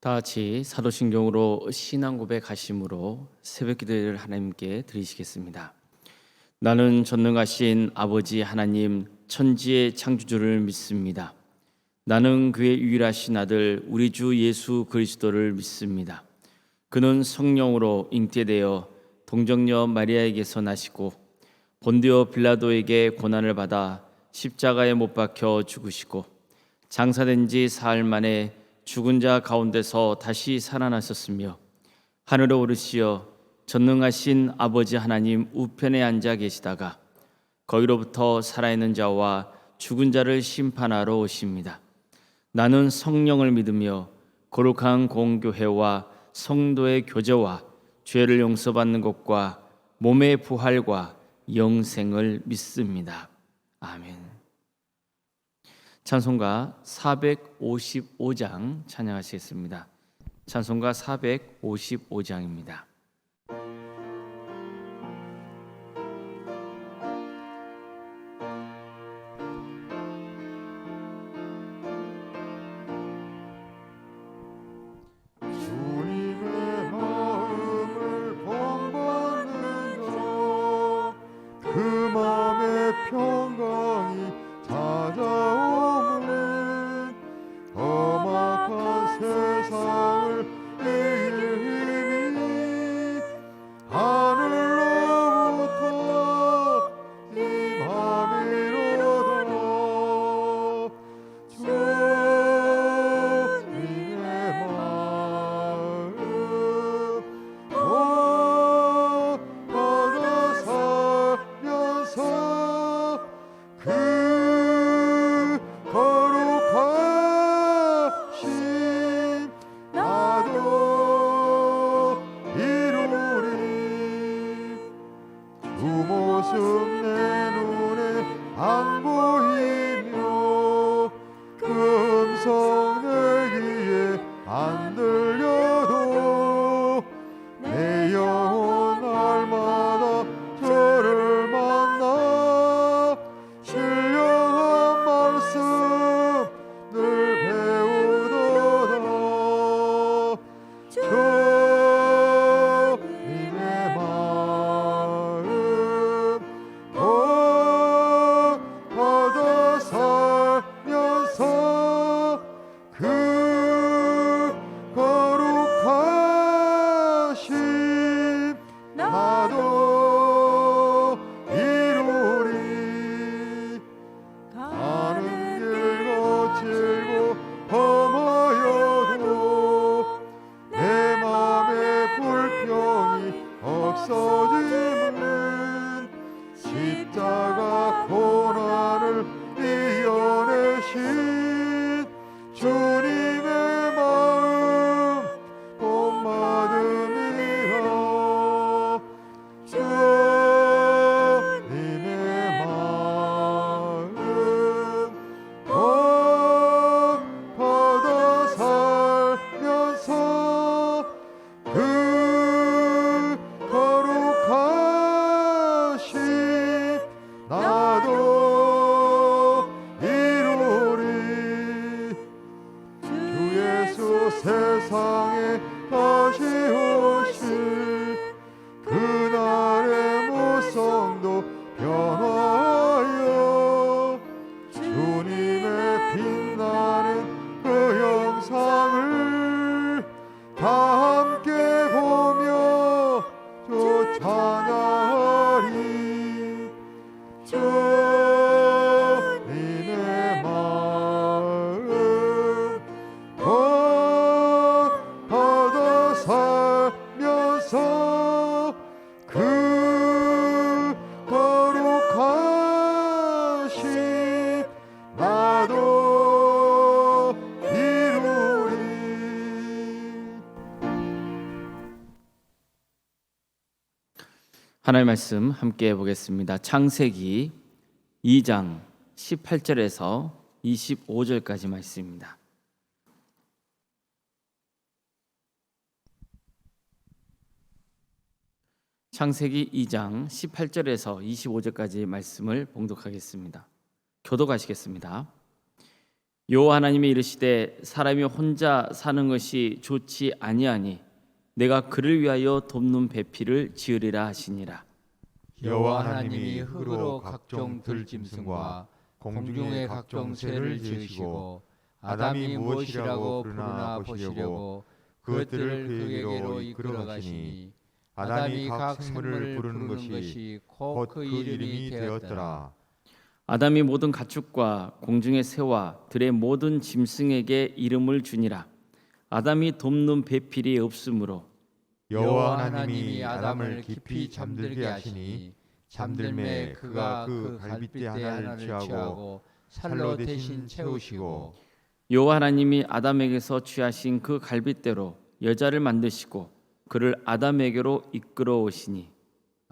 다 같이 사도신경으로 신앙 고백하심으로 새벽 기도를 하나님께 드리시겠습니다. 나는 전능하신 아버지 하나님 천지의 창조주를 믿습니다. 나는 그의 유일하신 아들 우리 주 예수 그리스도를 믿습니다. 그는 성령으로 잉태되어 동정녀 마리아에게서 나시고 본디오 빌라도에게 고난을 받아 십자가에 못 박혀 죽으시고 장사된 지 사흘 만에 죽은 자 가운데서 다시 살아나셨으며 하늘에 오르시어 전능하신 아버지 하나님 우편에 앉아 계시다가 거기로부터 살아있는 자와 죽은 자를 심판하러 오십니다. 나는 성령을 믿으며 거룩한 공교회와 성도의 교제와 죄를 용서받는 것과 몸의 부활과 영생을 믿습니다. 아멘. 찬송가 455장 찬양하시겠습니다. 찬송가 455장입니다. 주님의 마음을 본받는 자, 그 마음의 평강이 찾아오는 험악한 세상을 이길 힘이 하늘로부터 임함이로다. 주님의 마음 받아 살면서 그 거룩하신 나도 이루리. 주 모습 내 눈에 안 보이며 그 음성 내 귀에 안 들려도 내 영혼 날마다 저를 만나 신령한 말씀 늘 배우도다. 주님의 마음 받아 살면서 그 거룩하신 나도 이루리. 가는 길 거칠고 험하여도 내 맘의 불평이 없어지는 십자가 고난을 이겨내신 주님의 마음 본받음이라. 주님의 마음 받아 살면서 그 거룩하신 나도 이루리. 주 예수 세상에 다시 오실 그날의 모성도 변화하여 주님의 빛나는 그 영상을 다 함께 보며 주 찬양하리. 주님의 마음 받아 살면서 그 거룩하신 나도 이루리. 하나님의 말씀 함께 보겠습니다. 창세기 2장 18절에서 25절까지 말씀입니다. 창세기 2장 18절에서 25절까지 말씀을 봉독하겠습니다. 교독하시겠습니다. 여호와 하나님이 이르시되 사람이 혼자 사는 것이 좋지 아니하니 내가 그를 위하여 돕는 배필을 지으리라 하시니라. 여호와 하나님이 흙으로 각종 들짐승과 공중의 각종 새를 지으시고 아담이 무엇이라고 부르나 보시려고 그것들을 그에게로 이끌어 가시니 아담이 각 생물을 부르는 것이 곧 그 이름이 되었더라. 아담이 모든 가축과 공중의 새와 들의 모든 짐승에게 이름을 주니라. 아담이 돕는 배필이 없으므로 여호와 하나님이 아담을 깊이 잠들게 하시니 잠들매 그가 그 갈빗대 하나를 취하고 살로 대신 채우시고 여호와 하나님이 아담에게서 취하신 그 갈빗대로 여자를 만드시고 그를 아담에게로 이끌어 오시니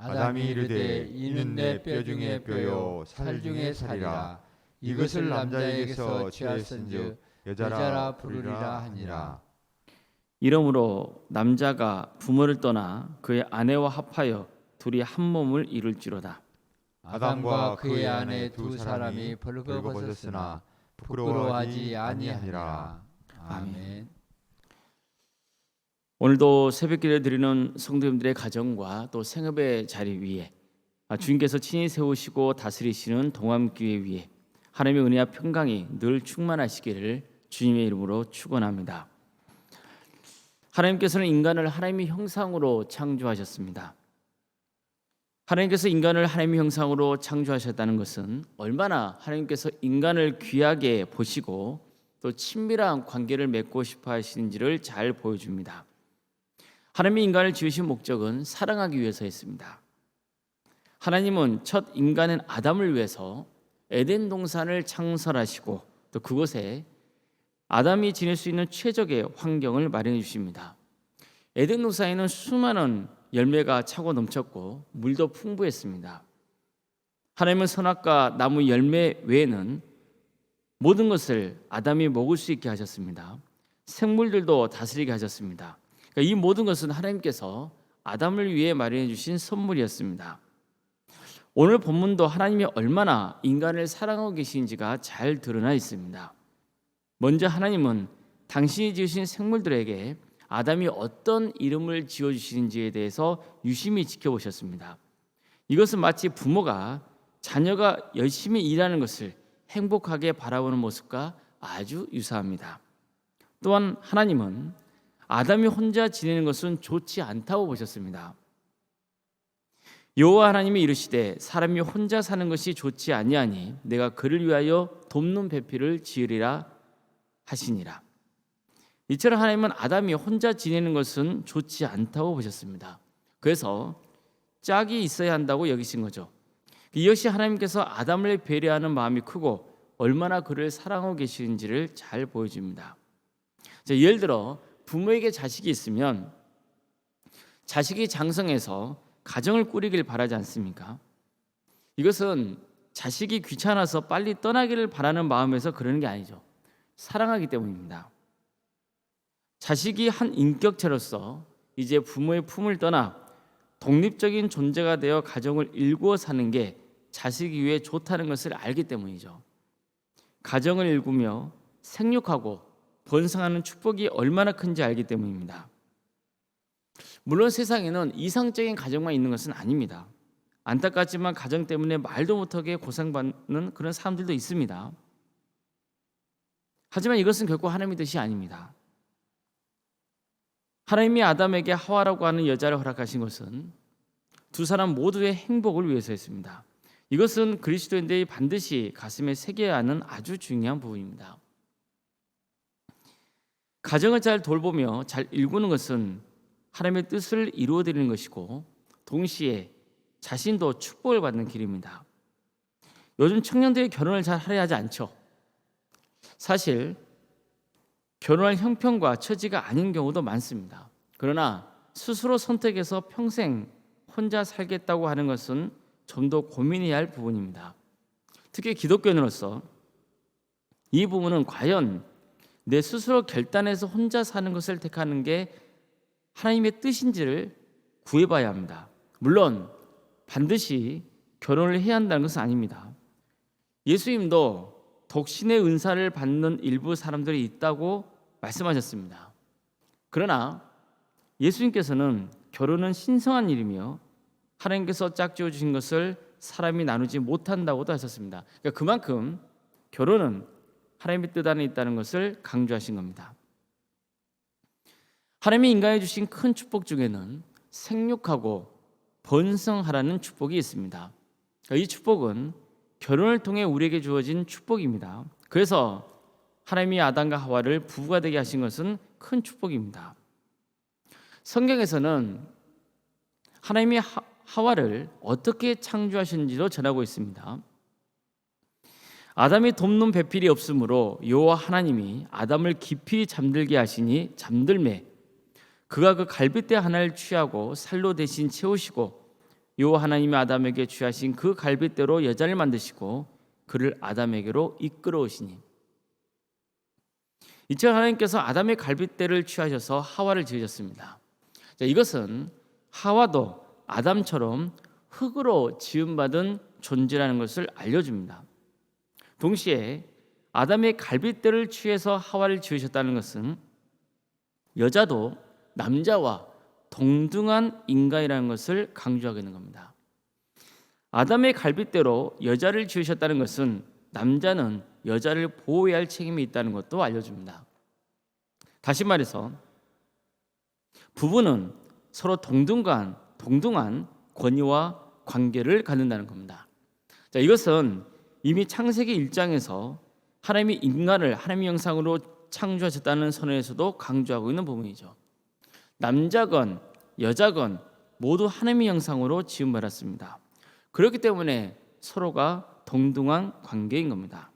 아담이 이르되 이는 내 뼈 중에 뼈요 살 중에 살이라. 이것을 남자에게서 취하였은즉 여자라 부르리라 하니라. 이러므로 남자가 부모를 떠나 그의 아내와 합하여 둘이 한 몸을 이룰지로다. 아담과 그의 아내 두 사람이 벌거벗었으나 부끄러워하지 아니하니라. 아멘. 오늘도 새벽기를 드리는 성도님들의 가정과 또 생업의 자리 위에 주님께서 친히 세우시고 다스리시는 동암교회 위에 하나님의 은혜와 평강이 늘 충만하시기를 주님의 이름으로 축원합니다. 하나님께서는 인간을 하나님의 형상으로 창조하셨습니다. 하나님께서 인간을 하나님의 형상으로 창조하셨다는 것은 얼마나 하나님께서 인간을 귀하게 보시고 또 친밀한 관계를 맺고 싶어 하시는지를 잘 보여줍니다. 하나님이 인간을 지으신 목적은 사랑하기 위해서였습니다. 하나님은 첫 인간인 아담을 위해서 에덴 동산을 창설하시고 또 그곳에 아담이 지낼 수 있는 최적의 환경을 마련해 주십니다. 에덴 동산에는 수많은 열매가 차고 넘쳤고 물도 풍부했습니다. 하나님은 선악과 나무 열매 외에는 모든 것을 아담이 먹을 수 있게 하셨습니다. 생물들도 다스리게 하셨습니다. 그러니까 이 모든 것은 하나님께서 아담을 위해 마련해 주신 선물이었습니다. 오늘 본문도 하나님이 얼마나 인간을 사랑하고 계신지가 잘 드러나 있습니다. 먼저 하나님은 당신이 지으신 생물들에게 아담이 어떤 이름을 지어주시는지에 대해서 유심히 지켜보셨습니다. 이것은 마치 부모가 자녀가 열심히 일하는 것을 행복하게 바라보는 모습과 아주 유사합니다. 또한 하나님은 아담이 혼자 지내는 것은 좋지 않다고 보셨습니다. 여호와 하나님이 이르시되 사람이 혼자 사는 것이 좋지 아니하니 내가 그를 위하여 돕는 배필을 지으리라 하시니라. 이처럼 하나님은 아담이 혼자 지내는 것은 좋지 않다고 보셨습니다. 그래서 짝이 있어야 한다고 여기신 거죠. 이것이 하나님께서 아담을 배려하는 마음이 크고 얼마나 그를 사랑하고 계시는지를 잘 보여줍니다. 예를 들어 부모에게 자식이 있으면 자식이 장성해서 가정을 꾸리길 바라지 않습니까? 이것은 자식이 귀찮아서 빨리 떠나기를 바라는 마음에서 그러는 게 아니죠. 사랑하기 때문입니다. 자식이 한 인격체로서 이제 부모의 품을 떠나 독립적인 존재가 되어 가정을 일구어 사는 게 자식이 위해 좋다는 것을 알기 때문이죠. 가정을 일구며 생육하고 번성하는 축복이 얼마나 큰지 알기 때문입니다. 물론 세상에는 이상적인 가정만 있는 것은 아닙니다. 안타깝지만 가정 때문에 말도 못하게 고생받는 그런 사람들도 있습니다. 하지만 이것은 결코 하나님의 뜻이 아닙니다. 하나님이 아담에게 하와라고 하는 여자를 허락하신 것은 두 사람 모두의 행복을 위해서였습니다. 이것은 그리스도인들이 반드시 가슴에 새겨야 하는 아주 중요한 부분입니다. 가정을 잘 돌보며 잘 일구는 것은 하나님의 뜻을 이루어드리는 것이고 동시에 자신도 축복을 받는 길입니다. 요즘 청년들이 결혼을 잘 하려 하지 않죠. 사실 결혼할 형편과 처지가 아닌 경우도 많습니다. 그러나 스스로 선택해서 평생 혼자 살겠다고 하는 것은 좀 더 고민해야 할 부분입니다. 특히 기독교인으로서 이 부분은 과연 내 스스로 결단해서 혼자 사는 것을 택하는 게 하나님의 뜻인지를 구해봐야 합니다. 물론 반드시 결혼을 해야 한다는 것은 아닙니다. 예수님도 독신의 은사를 받는 일부 사람들이 있다고 말씀하셨습니다. 그러나 예수님께서는 결혼은 신성한 일이며 하나님께서 짝지어 주신 것을 사람이 나누지 못한다고도 하셨습니다. 그러니까 그만큼 결혼은 하나님의 뜻 안에 있다는 것을 강조하신 겁니다. 하나님이 인간에 주신 큰 축복 중에는 생육하고 번성하라는 축복이 있습니다. 이 축복은 결혼을 통해 우리에게 주어진 축복입니다. 그래서 하나님이 아담과 하와를 부부가 되게 하신 것은 큰 축복입니다. 성경에서는 하나님이 하와를 어떻게 창조하신지도 전하고 있습니다. 아담이 돕는 배필이 없으므로 여호와 하나님이 아담을 깊이 잠들게 하시니 잠들매 그가 그 갈빗대 하나를 취하고 살로 대신 채우시고 여호와 하나님이 아담에게 취하신 그 갈빗대로 여자를 만드시고 그를 아담에게로 이끌어오시니 이처럼 하나님께서 아담의 갈빗대를 취하셔서 하와를 지으셨습니다. 자, 이것은 하와도 아담처럼 흙으로 지음받은 존재라는 것을 알려줍니다. 동시에 아담의 갈빗대를 취해서 하와를 지으셨다는 것은 여자도 남자와 동등한 인간이라는 것을 강조하고 있는 겁니다. 아담의 갈빗대로 여자를 지으셨다는 것은 남자는 여자를 보호해야 할 책임이 있다는 것도 알려줍니다. 다시 말해서 부부는 서로 동등한 권위와 관계를 갖는다는 겁니다. 자, 이것은 이미 창세기 1장에서 하나님이 인간을 하나님의 형상으로 창조하셨다는 선언에서도 강조하고 있는 부분이죠. 남자건 여자건 모두 하나님의 형상으로 지음받았습니다. 그렇기 때문에 서로가 동등한 관계인 겁니다.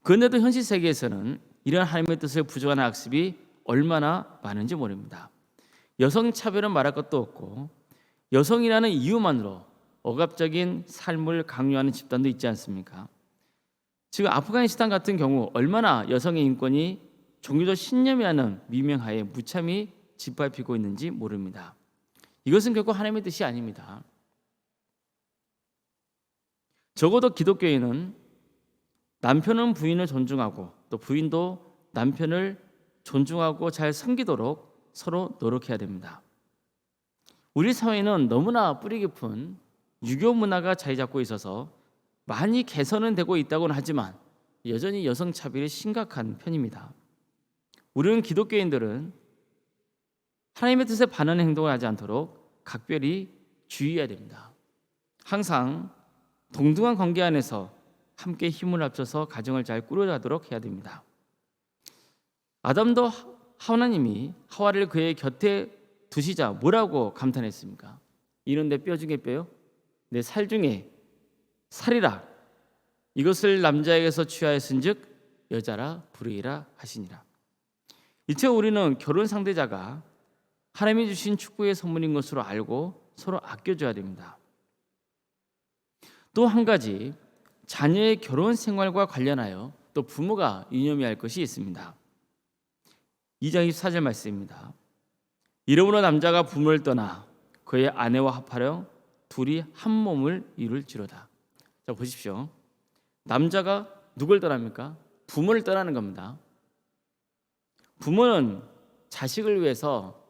그런데도 현실 세계에서는 이런 하나님의 뜻을 부정하는 악습이 얼마나 많은지 모릅니다. 여성 차별은 말할 것도 없고 여성이라는 이유만으로 억압적인 삶을 강요하는 집단도 있지 않습니까? 지금 아프가니스탄 같은 경우 얼마나 여성의 인권이 종교적 신념이라는 미명하에 무참히 짓밟히고 있는지 모릅니다. 이것은 결코 하나님의 뜻이 아닙니다. 적어도 기독교인은 남편은 부인을 존중하고 또 부인도 남편을 존중하고 잘 섬기도록 서로 노력해야 됩니다. 우리 사회는 너무나 뿌리 깊은 유교 문화가 자리 잡고 있어서 많이 개선은 되고 있다고는 하지만 여전히 여성 차별이 심각한 편입니다. 우리는 기독교인들은 하나님의 뜻에 반하는 행동을 하지 않도록 각별히 주의해야 됩니다. 항상 동등한 관계 안에서 함께 힘을 합쳐서 가정을 잘 꾸려가도록 해야 됩니다. 아담도 하나님이 하와를 그의 곁에 두시자 뭐라고 감탄했습니까? 이는 내 뼈 중에 뼈요 내 살 중에 살이라 이것을 남자에게서 취하였은즉 여자라 부르이라 하시니라. 이처 우리는 결혼 상대자가 하나님이 주신 축복의 선물인 것으로 알고 서로 아껴줘야 됩니다. 또 한 가지 자녀의 결혼 생활과 관련하여 또 부모가 유념해야 할 것이 있습니다. 2장 24절 말씀입니다. 이러므로 남자가 부모를 떠나 그의 아내와 합하여 둘이 한 몸을 이룰지로다. 자, 보십시오. 남자가 누굴 떠납니까? 부모를 떠나는 겁니다. 부모는 자식을 위해서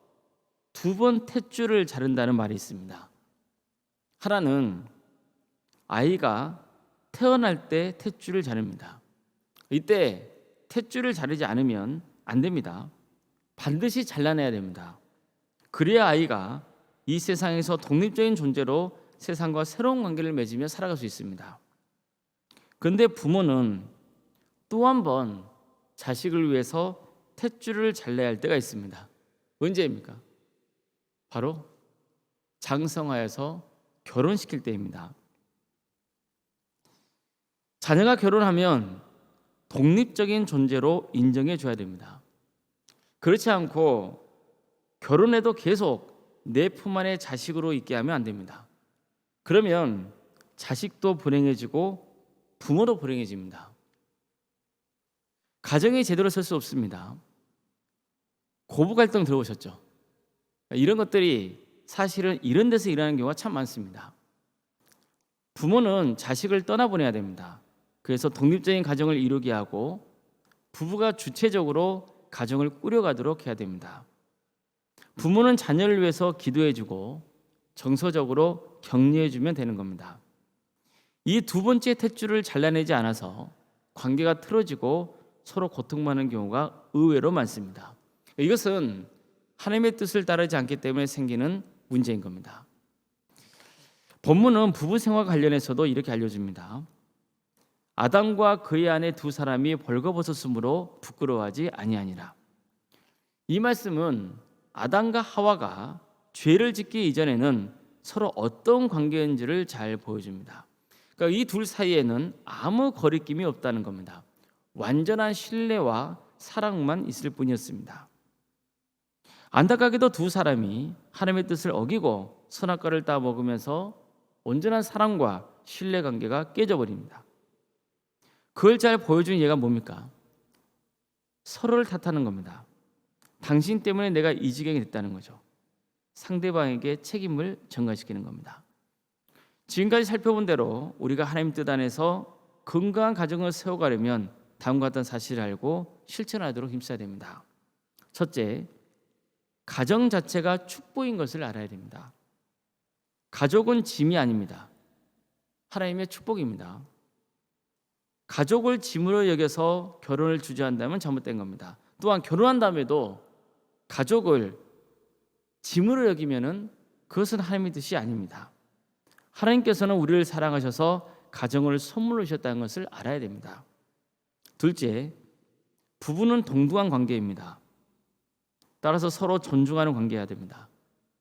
2번 탯줄을 자른다는 말이 있습니다. 하나는 아이가 태어날 때 탯줄을 자릅니다. 이때 탯줄을 자르지 않으면 안 됩니다. 반드시 잘라내야 됩니다. 그래야 아이가 이 세상에서 독립적인 존재로 세상과 새로운 관계를 맺으며 살아갈 수 있습니다. 그런데 부모는 또 한 번 자식을 위해서 탯줄을 잘라야 할 때가 있습니다. 언제입니까? 바로 장성하여서 결혼시킬 때입니다. 자녀가 결혼하면 독립적인 존재로 인정해 줘야 됩니다. 그렇지 않고 결혼해도 계속 내 품 안에 자식으로 있게 하면 안 됩니다. 그러면 자식도 불행해지고 부모도 불행해집니다. 가정이 제대로 설 수 없습니다. 고부 갈등 들어보셨죠? 이런 것들이 사실은 이런 데서 일어나는 경우가 참 많습니다. 부모는 자식을 떠나보내야 됩니다. 그래서 독립적인 가정을 이루게 하고 부부가 주체적으로 가정을 꾸려가도록 해야 됩니다. 부모는 자녀를 위해서 기도해주고 정서적으로 격려해주면 되는 겁니다. 이 두 번째 탯줄을 잘라내지 않아서 관계가 틀어지고 서로 고통받는 경우가 의외로 많습니다. 이것은 하나님의 뜻을 따르지 않기 때문에 생기는 문제인 겁니다. 본문은 부부 생활 관련해서도 이렇게 알려줍니다. 아담과 그의 아내 두 사람이 벌거벗었으므로 부끄러워하지 아니하니라. 이 말씀은 아담과 하와가 죄를 짓기 이전에는 서로 어떤 관계인지를 잘 보여줍니다. 그러니까 이 둘 사이에는 아무 거리낌이 없다는 겁니다. 완전한 신뢰와 사랑만 있을 뿐이었습니다. 안타깝게도 두 사람이 하나님의 뜻을 어기고 선악과를 따 먹으면서 온전한 사랑과 신뢰 관계가 깨져버립니다. 그걸 잘 보여준 예가 뭡니까? 서로를 탓하는 겁니다. 당신 때문에 내가 이 지경이 됐다는 거죠. 상대방에게 책임을 전가시키는 겁니다. 지금까지 살펴본 대로 우리가 하나님 뜻 안에서 건강한 가정을 세워가려면 다음과 같은 사실을 알고 실천하도록 힘써야 됩니다. 첫째, 가정 자체가 축복인 것을 알아야 됩니다. 가족은 짐이 아닙니다. 하나님의 축복입니다. 가족을 짐으로 여겨서 결혼을 주저한다면 잘못된 겁니다. 또한 결혼한 다음에도 가족을 짐으로 여기면은 그것은 하나님의 뜻이 아닙니다. 하나님께서는 우리를 사랑하셔서 가정을 선물로 주셨다는 것을 알아야 됩니다. 둘째, 부부는 동등한 관계입니다. 따라서 서로 존중하는 관계여야 됩니다.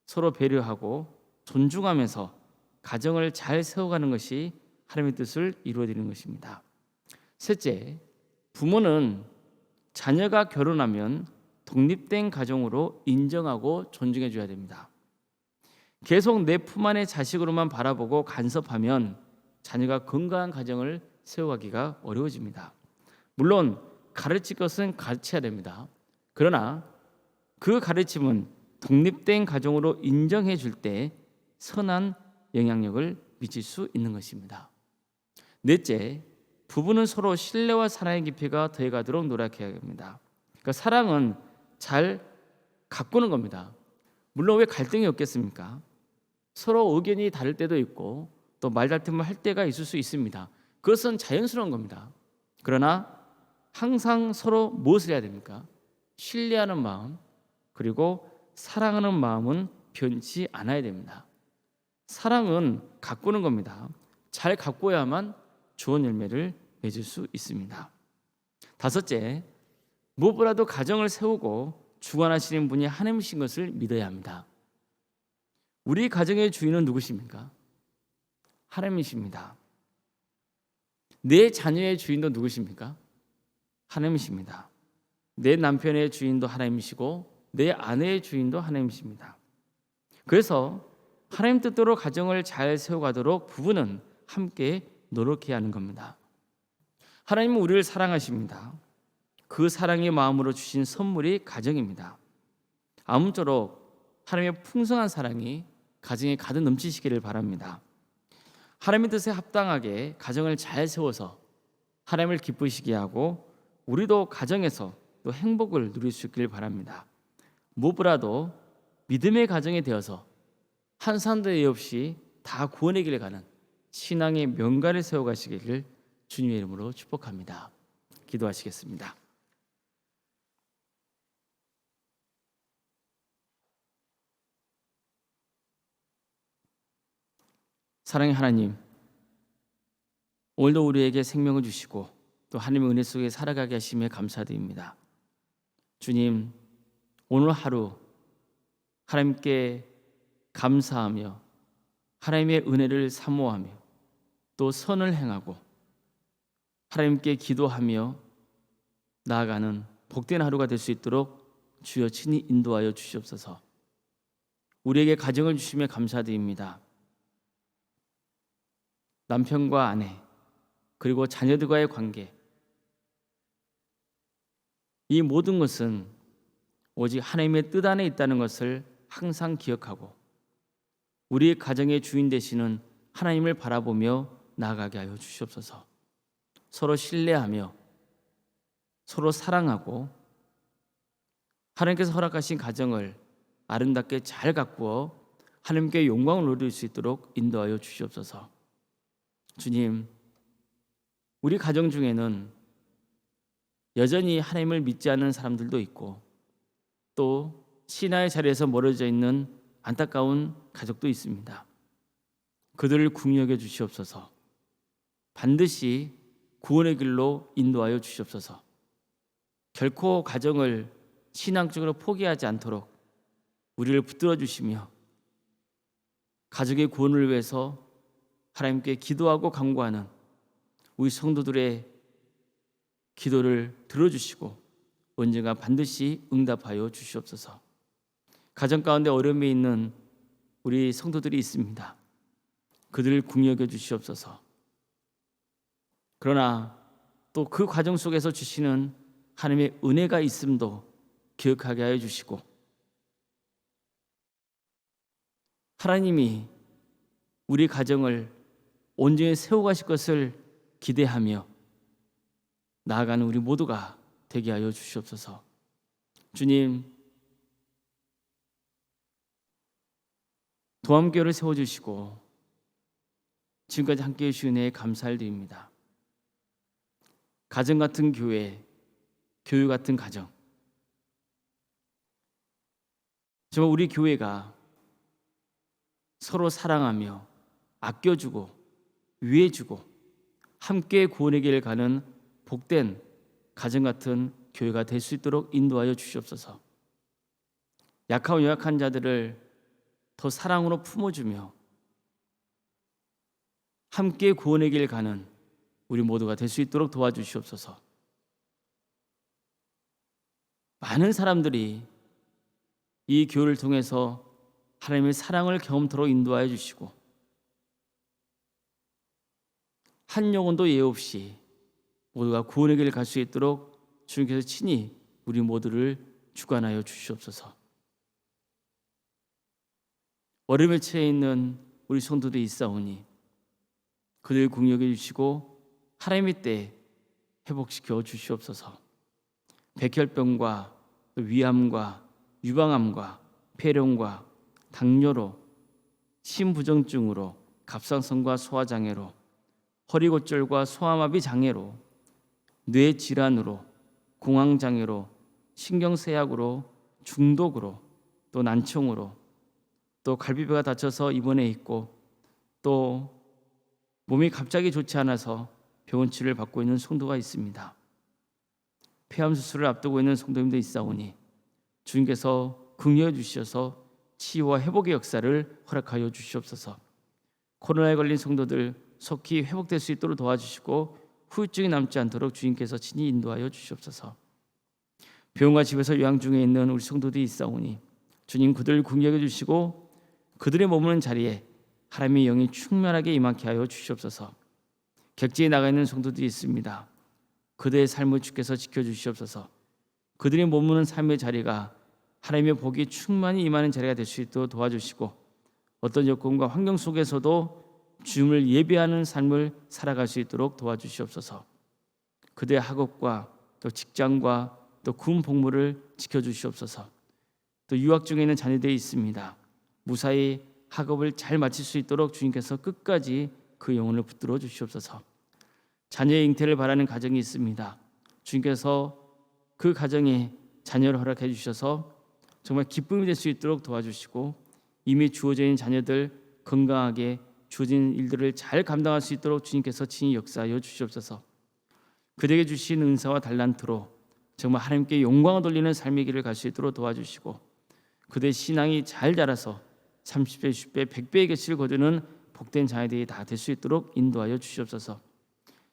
서로 배려하고 존중하면서 가정을 잘 세워가는 것이 하나님의 뜻을 이루어드리는 것입니다. 셋째, 부모는 자녀가 결혼하면 독립된 가정으로 인정하고 존중해 줘야 됩니다. 계속 내 품 안의 자식으로만 바라보고 간섭하면 자녀가 건강한 가정을 세워가기가 어려워집니다. 물론 가르칠 것은 가르쳐야 됩니다. 그러나 그 가르침은 독립된 가정으로 인정해 줄 때 선한 영향력을 미칠 수 있는 것입니다. 넷째, 부부는 서로 신뢰와 사랑의 깊이가 더해가도록 노력해야 합니다. 그러니까 사랑은 잘 가꾸는 겁니다. 물론 왜 갈등이 없겠습니까? 서로 의견이 다를 때도 있고 또 말다툼을 할 때가 있을 수 있습니다. 그것은 자연스러운 겁니다. 그러나 항상 서로 무엇을 해야 됩니까? 신뢰하는 마음 그리고 사랑하는 마음은 변치 않아야 됩니다. 사랑은 가꾸는 겁니다. 잘 가꿔야만 좋은 열매를 맺을 수 있습니다. 다섯째, 무엇보다도 가정을 세우고 주관하시는 분이 하나님이신 것을 믿어야 합니다. 우리 가정의 주인은 누구십니까? 하나님이십니다. 내 자녀의 주인도 누구십니까? 하나님이십니다. 내 남편의 주인도 하나님이시고 내 아내의 주인도 하나님이십니다. 그래서 하나님 뜻대로 가정을 잘 세워가도록 부부는 함께 노력해야 하는 겁니다. 하나님은 우리를 사랑하십니다. 그 사랑의 마음으로 주신 선물이 가정입니다. 아무쪼록 하나님의 풍성한 사랑이 가정에 가득 넘치시기를 바랍니다. 하나님의 뜻에 합당하게 가정을 잘 세워서 하나님을 기쁘시게 하고 우리도 가정에서 또 행복을 누릴 수 있기를 바랍니다. 무엇보다도 믿음의 가정이 되어서 한 사람도 예 없이 다 구원의 길에 가는 신앙의 명가를 세워가시기를 주님의 이름으로 축복합니다. 기도하시겠습니다. 사랑의 하나님, 오늘도 우리에게 생명을 주시고 또 하나님의 은혜 속에 살아가게 하심에 감사드립니다. 주님, 오늘 하루 하나님께 감사하며 하나님의 은혜를 사모하며 또 선을 행하고 하나님께 기도하며 나아가는 복된 하루가 될 수 있도록 주여 친히 인도하여 주시옵소서. 우리에게 가정을 주시며 감사드립니다. 남편과 아내 그리고 자녀들과의 관계, 이 모든 것은 오직 하나님의 뜻 안에 있다는 것을 항상 기억하고 우리의 가정의 주인 되시는 하나님을 바라보며 나아가게 하여 주시옵소서. 서로 신뢰하며 서로 사랑하고 하나님께서 허락하신 가정을 아름답게 잘 가꾸어 하나님께 영광을 누릴 수 있도록 인도하여 주시옵소서. 주님, 우리 가정 중에는 여전히 하나님을 믿지 않는 사람들도 있고 또 신앙의 자리에서 멀어져 있는 안타까운 가족도 있습니다. 그들을 궁여겨 주시옵소서. 반드시 구원의 길로 인도하여 주시옵소서. 결코 가정을 신앙적으로 포기하지 않도록 우리를 붙들어 주시며 가족의 구원을 위해서 하나님께 기도하고 간구하는 우리 성도들의 기도를 들어주시고 언젠가 반드시 응답하여 주시옵소서. 가정 가운데 어려움이 있는 우리 성도들이 있습니다. 그들을 궁여겨 주시옵소서. 그러나 또 그 과정 속에서 주시는 하나님의 은혜가 있음도 기억하게 하여 주시고 하나님이 우리 가정을 온전히 세워가실 것을 기대하며 나아가는 우리 모두가 되게 하여 주시옵소서. 주님, 도함교회를 세워주시고 지금까지 함께해 주신 은혜에 감사를 드립니다. 가정 같은 교회, 교회 같은 가정, 정말 우리 교회가 서로 사랑하며 아껴주고 위해주고 함께 구원의 길을 가는 복된 가정 같은 교회가 될 수 있도록 인도하여 주시옵소서. 약하고 연약한 자들을 더 사랑으로 품어주며 함께 구원의 길을 가는 우리 모두가 될 수 있도록 도와주시옵소서. 많은 사람들이 이 교회를 통해서 하나님의 사랑을 경험토록 인도하여 주시고 한 영혼도 예 없이 모두가 구원의 길을 갈 수 있도록 주님께서 친히 우리 모두를 주관하여 주시옵소서. 어려움에 처해 있는 우리 성도들이 있사오니 그들 궁여겨 주시고 하나님의 때에 회복시켜 주시옵소서. 백혈병과 위암과 유방암과 폐렴과 당뇨로 심부정증으로 갑상선과 소화장애로 허리골절과 소아마비 장애로 뇌질환으로 공황장애로 신경쇠약으로 중독으로 또 난청으로 또 갈비뼈가 다쳐서 입원해 있고 또 몸이 갑자기 좋지 않아서 병원 치료를 받고 있는 성도가 있습니다. 폐암 수술을 앞두고 있는 성도님도 있사오니 주님께서 긍휼해 주셔서 치유와 회복의 역사를 허락하여 주시옵소서. 코로나에 걸린 성도들 속히 회복될 수 있도록 도와주시고 후유증이 남지 않도록 주님께서 친히 인도하여 주시옵소서. 병원과 집에서 요양 중에 있는 우리 성도들이 있사오니 주님 그들을 긍휼해 주시고 그들의 머무는 자리에 하나님의 영이 충만하게 임하게 하여 주시옵소서. 객지에 나가 있는 성도들이 있습니다. 그들의 삶을 주께서 지켜주시옵소서. 그들이 머무는 삶의 자리가 하나님의 복이 충만히 임하는 자리가 될 수 있도록 도와주시고 어떤 여건과 환경 속에서도 주님을 예배하는 삶을 살아갈 수 있도록 도와주시옵소서. 그들의 학업과 또 직장과 또 군 복무를 지켜주시옵소서. 또 유학 중에 있는 자녀들이 있습니다. 무사히 학업을 잘 마칠 수 있도록 주님께서 끝까지 그 영혼을 붙들어 주시옵소서. 자녀의 잉태를 바라는 가정이 있습니다. 주님께서 그 가정에 자녀를 허락해 주셔서 정말 기쁨이 될 수 있도록 도와주시고 이미 주어져 있는 자녀들 건강하게 주어진 일들을 잘 감당할 수 있도록 주님께서 친히 역사하여 주시옵소서. 그들에게 주신 은사와 달란트로 정말 하나님께 영광을 돌리는 삶의 길을 갈 수 있도록 도와주시고 그들의 신앙이 잘 자라서 30배, 60배, 100배의 계시를 거두는 복된 자녀들이 다 될 수 있도록 인도하여 주시옵소서.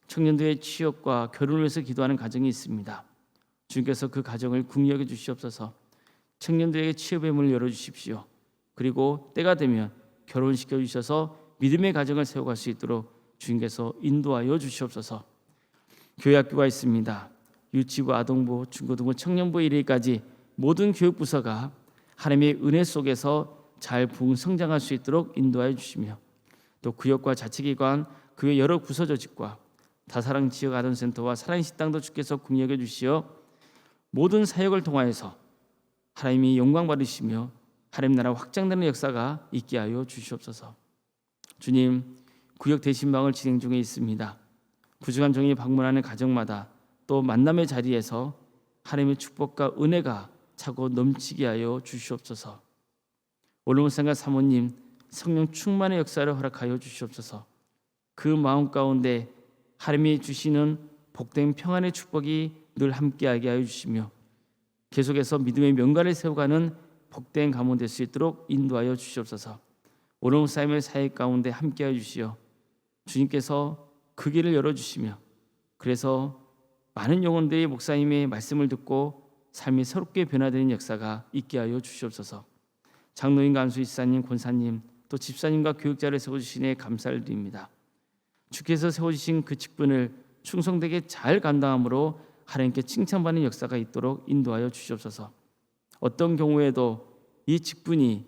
청년들의 취업과 결혼을 위해서 기도하는 가정이 있습니다. 주님께서 그 가정을 긍휼히 주시옵소서. 청년들에게 취업의 문을 열어주십시오. 그리고 때가 되면 결혼시켜 주셔서 믿음의 가정을 세워갈 수 있도록 주님께서 인도하여 주시옵소서. 교회 학교가 있습니다. 유치부, 아동부, 중고등부, 청년부에 이르기까지 모든 교육부서가 하나님의 은혜 속에서 잘 부흥 성장할 수 있도록 인도하여 주시며 또 구역과 자치기관, 그의 여러 부서 조직과 다사랑 지역 아동센터와 사랑의 식당도 주께서 궁여겨 주시어 모든 사역을 통하여서 하나님이 영광 받으시며 하나님 나라 확장되는 역사가 있게 하여 주시옵소서. 주님, 구역 대신방을 진행 중에 있습니다. 부족한 종이 방문하는 가정마다 또 만남의 자리에서 하나님의 축복과 은혜가 차고 넘치게 하여 주시옵소서. 올림생과 사모님 성령 충만의 역사를 허락하여 주시옵소서. 그 마음 가운데 하나님이 주시는 복된 평안의 축복이 늘 함께하게 하여 주시며 계속해서 믿음의 명가를 세워가는 복된 가문 될 수 있도록 인도하여 주시옵소서. 오늘 삶의 사역 가운데 함께하여 주시어 주님께서 그 길을 열어주시며 그래서 많은 영혼들이 목사님의 말씀을 듣고 삶이 새롭게 변화되는 역사가 있게 하여 주시옵소서. 장로님, 감수이사님, 권사님, 또 집사님과 교육자를 세워주시니 감사를 드립니다. 주께서 세워주신 그 직분을 충성되게 잘 감당함으로 하나님께 칭찬받는 역사가 있도록 인도하여 주시옵소서. 어떤 경우에도 이 직분이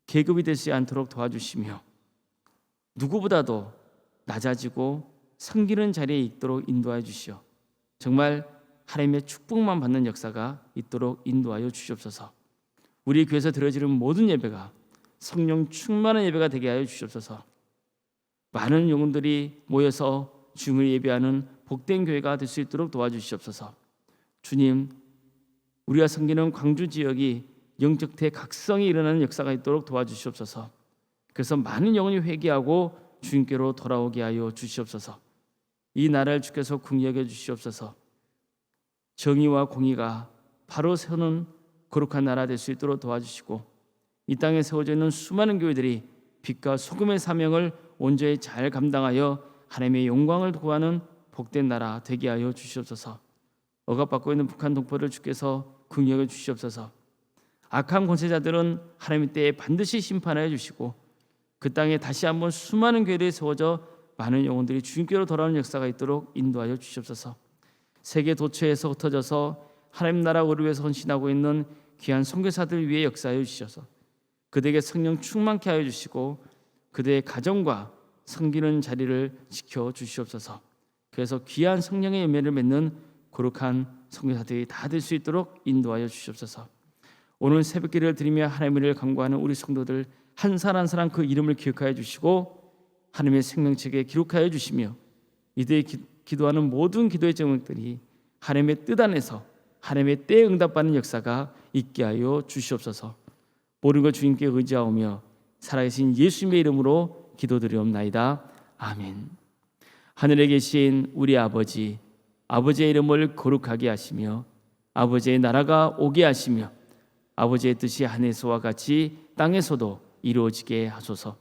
계급이 되지 않도록 도와주시며 누구보다도 낮아지고 섬기는 자리에 있도록 인도하여 주시어 정말 하나님의 축복만 받는 역사가 있도록 인도하여 주시옵소서. 우리 교회에서 드려지는 모든 예배가 성령 충만한 예배가 되게 하여 주시옵소서. 많은 영혼들이 모여서 주님을 예배하는 복된 교회가 될 수 있도록 도와주시옵소서. 주님, 우리가 섬기는 광주 지역이 영적 대각성이 일어나는 역사가 있도록 도와주시옵소서. 그래서 많은 영혼이 회개하고 주님께로 돌아오게 하여 주시옵소서. 이 나라를 주께서 긍휼히 여겨 주시옵소서. 정의와 공의가 바로 세우는 거룩한 나라 될 수 있도록 도와주시고 이 땅에 세워져 있는 수많은 교회들이 빛과 소금의 사명을 온전히 잘 감당하여 하나님의 영광을 구하는 복된 나라 되게 하여 주시옵소서. 억압받고 있는 북한 동포를 주께서 긍휼히 여겨 주시옵소서. 악한 권세자들은 하나님의 때에 반드시 심판하여 주시고 그 땅에 다시 한번 수많은 교회들이 세워져 많은 영혼들이 주님께로 돌아오는 역사가 있도록 인도하여 주시옵소서. 세계 도처에서 흩어져서 하나님 나라 의를 위해서 헌신하고 있는 귀한 선교사들 위해 역사하여 주셔서 그들에게 성령 충만케 하여 주시고 그들의 가정과 섬기는 자리를 지켜 주시옵소서. 그래서 귀한 성령의 열매를 맺는 거룩한 선교사들이 다 될 수 있도록 인도하여 주시옵소서. 오늘 새벽기를 드리며 하나님의 일을 간구하는 우리 성도들 한 사람 한 사람 그 이름을 기억하여 주시고 하나님의 생명책에 기록하여 주시며 이들이 기도하는 모든 기도의 제목들이 하나님의 뜻 안에서 하나님의 때에 응답받는 역사가 있게 하여 주시옵소서. 모든 것 주님께 의지하오며 살아계신 예수님의 이름으로 기도드리옵나이다. 아멘. 하늘에 계신 우리 아버지, 아버지의 이름을 거룩하게 하시며 아버지의 나라가 오게 하시며 아버지의 뜻이 하늘에서와 같이 땅에서도 이루어지게 하소서.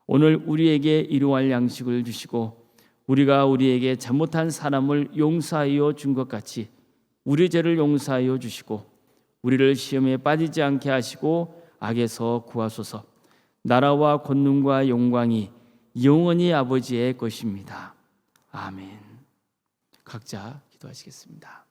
오늘 우리에게 일용할 양식을 주시고 우리가 우리에게 잘못한 사람을 용서하여 준 것 같이 우리 죄를 용서하여 주시고 우리를 시험에 빠지지 않게 하시고 악에서 구하소서. 나라와 권능과 영광이 영원히 아버지의 것입니다. 아멘. 각자 기도하시겠습니다.